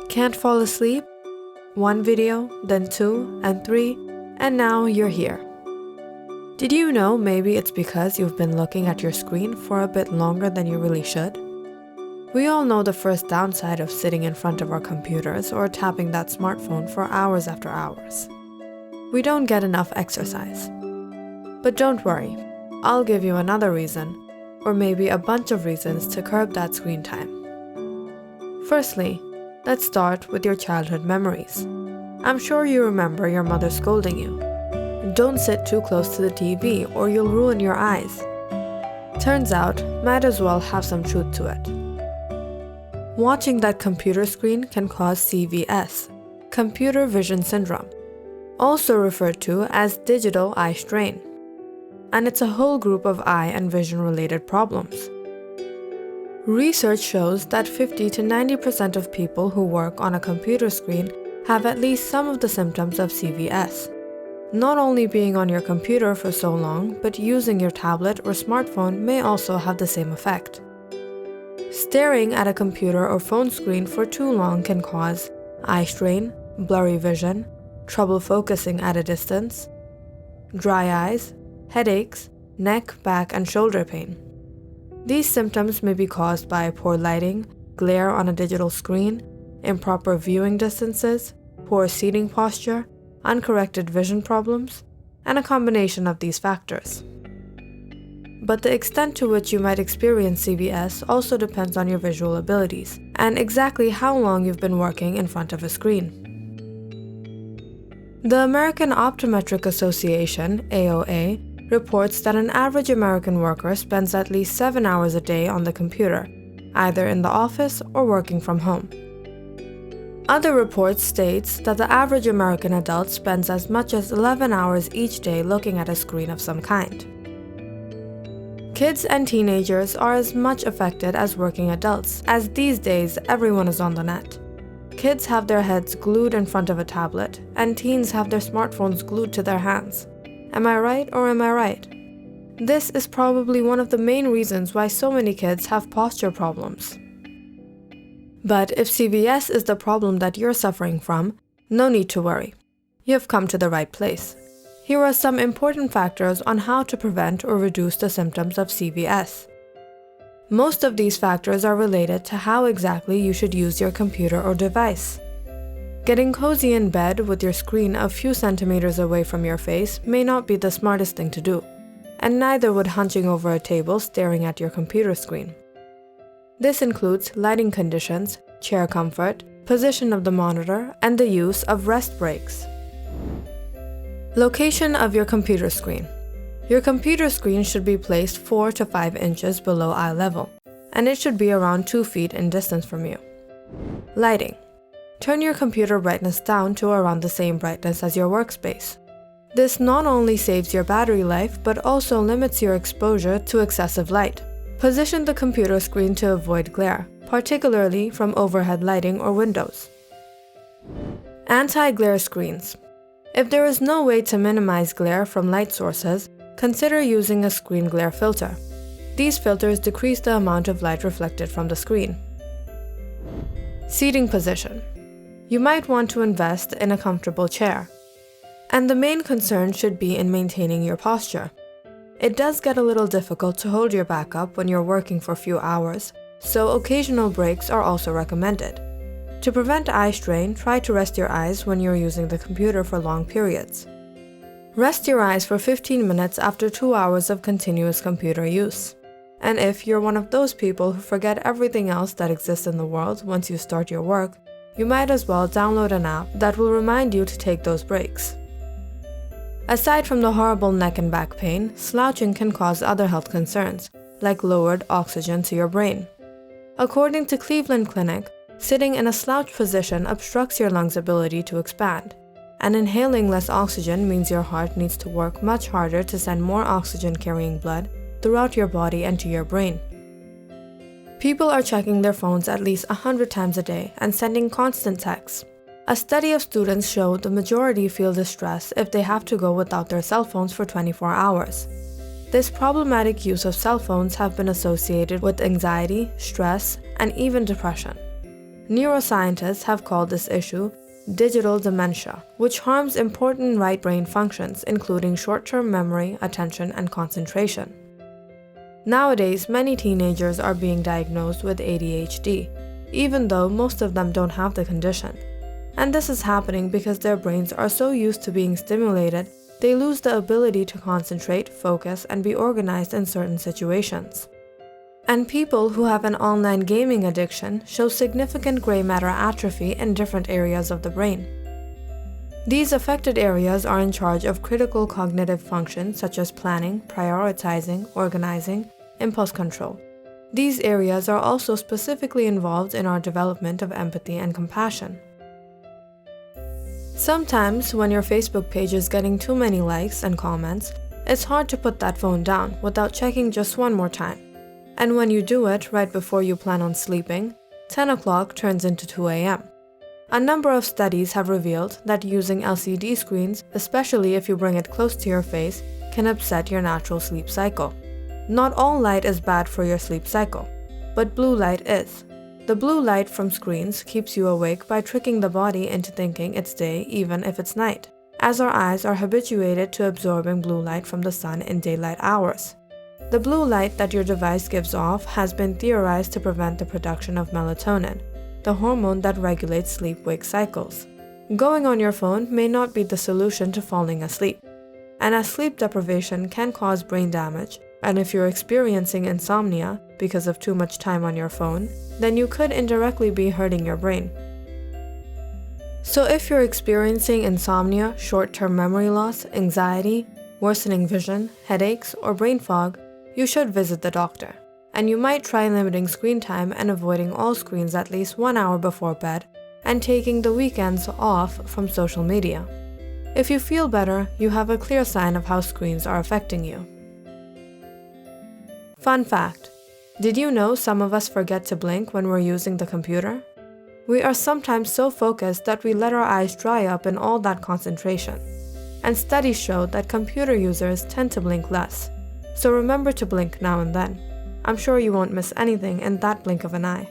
Can't fall asleep? One video, then 2 and 3, and now you're here. Did you know maybe it's because you've been looking at your screen for a bit longer than you really should? We all know the first downside of sitting in front of our computers or tapping that smartphone for hours after hours. We don't get enough exercise. But don't worry, I'll give you another reason, or maybe a bunch of reasons to curb that screen time. Firstly, let's start with your childhood memories. I'm sure you remember your mother scolding you. Don't sit too close to the TV or you'll ruin your eyes. Turns out, might as well have some truth to it. Watching that computer screen can cause CVS, computer vision syndrome, also referred to as digital eye strain. And it's a whole group of eye and vision related problems. Research shows that 50 to 90% of people who work on a computer screen have at least some of the symptoms of CVS. Not only being on your computer for so long, but using your tablet or smartphone may also have the same effect. Staring at a computer or phone screen for too long can cause eye strain, blurry vision, trouble focusing at a distance, dry eyes, headaches, neck, back, and shoulder pain. These symptoms may be caused by poor lighting, glare on a digital screen, improper viewing distances, poor seating posture, uncorrected vision problems, and a combination of these factors. But the extent to which you might experience CVS also depends on your visual abilities and exactly how long you've been working in front of a screen. The American Optometric Association, AOA, reports that an average American worker spends at least 7 hours a day on the computer, either in the office or working from home. Other reports states that the average American adult spends as much as 11 hours each day looking at a screen of some kind. Kids and teenagers are as much affected as working adults, as these days everyone is on the net. Kids have their heads glued in front of a tablet, and teens have their smartphones glued to their hands. Am I right or am I right? This is probably one of the main reasons why so many kids have posture problems. But if CVS is the problem that you're suffering from, no need to worry. You've come to the right place. Here are some important factors on how to prevent or reduce the symptoms of CVS. Most of these factors are related to how exactly you should use your computer or device. Getting cozy in bed with your screen a few centimeters away from your face may not be the smartest thing to do, and neither would hunching over a table staring at your computer screen. This includes lighting conditions, chair comfort, position of the monitor, and the use of rest breaks. Location of your computer screen. Your computer screen should be placed 4 to 5 inches below eye level, and it should be around 2 feet in distance from you. Lighting. Turn your computer brightness down to around the same brightness as your workspace. This not only saves your battery life, but also limits your exposure to excessive light. Position the computer screen to avoid glare, particularly from overhead lighting or windows. Anti-glare screens. If there is no way to minimize glare from light sources, consider using a screen glare filter. These filters decrease the amount of light reflected from the screen. Seating position. You might want to invest in a comfortable chair. And the main concern should be in maintaining your posture. It does get a little difficult to hold your back up when you're working for a few hours, so occasional breaks are also recommended. To prevent eye strain, try to rest your eyes when you're using the computer for long periods. Rest your eyes for 15 minutes after 2 hours of continuous computer use. And if you're one of those people who forget everything else that exists in the world once you start your work, you might as well download an app that will remind you to take those breaks. Aside from the horrible neck and back pain, slouching can cause other health concerns, like lowered oxygen to your brain. According to Cleveland Clinic, sitting in a slouched position obstructs your lungs' ability to expand, and inhaling less oxygen means your heart needs to work much harder to send more oxygen-carrying blood throughout your body and to your brain. People are checking their phones at least 100 times a day and sending constant texts. A study of students showed the majority feel distress if they have to go without their cell phones for 24 hours. This problematic use of cell phones have been associated with anxiety, stress, and even depression. Neuroscientists have called this issue digital dementia, which harms important right brain functions, including short-term memory, attention, and concentration. Nowadays, many teenagers are being diagnosed with ADHD, even though most of them don't have the condition. And this is happening because their brains are so used to being stimulated, they lose the ability to concentrate, focus, and be organized in certain situations. And people who have an online gaming addiction show significant gray matter atrophy in different areas of the brain. These affected areas are in charge of critical cognitive functions such as planning, prioritizing, organizing, impulse control. These areas are also specifically involved in our development of empathy and compassion. Sometimes, when your Facebook page is getting too many likes and comments, it's hard to put that phone down without checking just one more time. And when you do it right before you plan on sleeping, 10 o'clock turns into 2 a.m. A number of studies have revealed that using LCD screens, especially if you bring it close to your face, can upset your natural sleep cycle. Not all light is bad for your sleep cycle, but blue light is. The blue light from screens keeps you awake by tricking the body into thinking it's day even if it's night, as our eyes are habituated to absorbing blue light from the sun in daylight hours. The blue light that your device gives off has been theorized to prevent the production of melatonin, the hormone that regulates sleep-wake cycles. Going on your phone may not be the solution to falling asleep, and as sleep deprivation can cause brain damage, and if you're experiencing insomnia because of too much time on your phone, then you could indirectly be hurting your brain. So if you're experiencing insomnia, short-term memory loss, anxiety, worsening vision, headaches, or brain fog, you should visit the doctor. And you might try limiting screen time and avoiding all screens at least 1 hour before bed, and taking the weekends off from social media. If you feel better, you have a clear sign of how screens are affecting you. Fun fact: did you know some of us forget to blink when we're using the computer? We are sometimes so focused that we let our eyes dry up in all that concentration. And studies show that computer users tend to blink less. So remember to blink now and then. I'm sure you won't miss anything in that blink of an eye.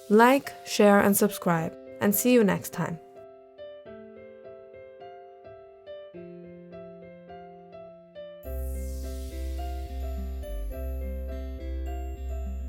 Like, share, and subscribe, and see you next time.